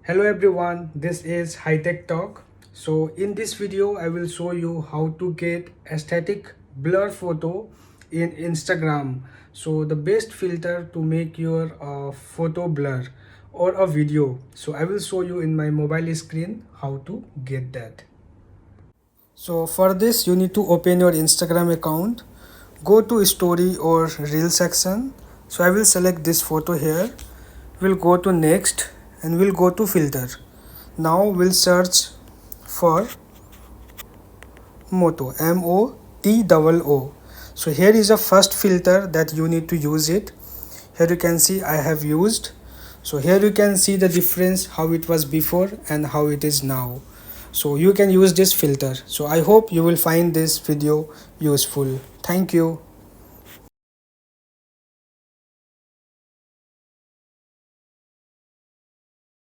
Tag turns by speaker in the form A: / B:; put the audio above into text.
A: Hello everyone, this is Hitechtalk. So in this video I will show you how to get aesthetic blur photo in Instagram. So the best filter to make your photo blur or a video. So I will show you in my mobile screen how to get that. So for this you need to open your Instagram account, go to story or reel section. So I will select this photo here. We'll go to next and we'll go to filter. Now we'll search for Moto, MOTOO. So here is a first filter that you need to use it. Here you can see I have used. So here you can see the difference, how it was before and how it is now. So you can use this filter. So I hope you will find this video useful. Thank you.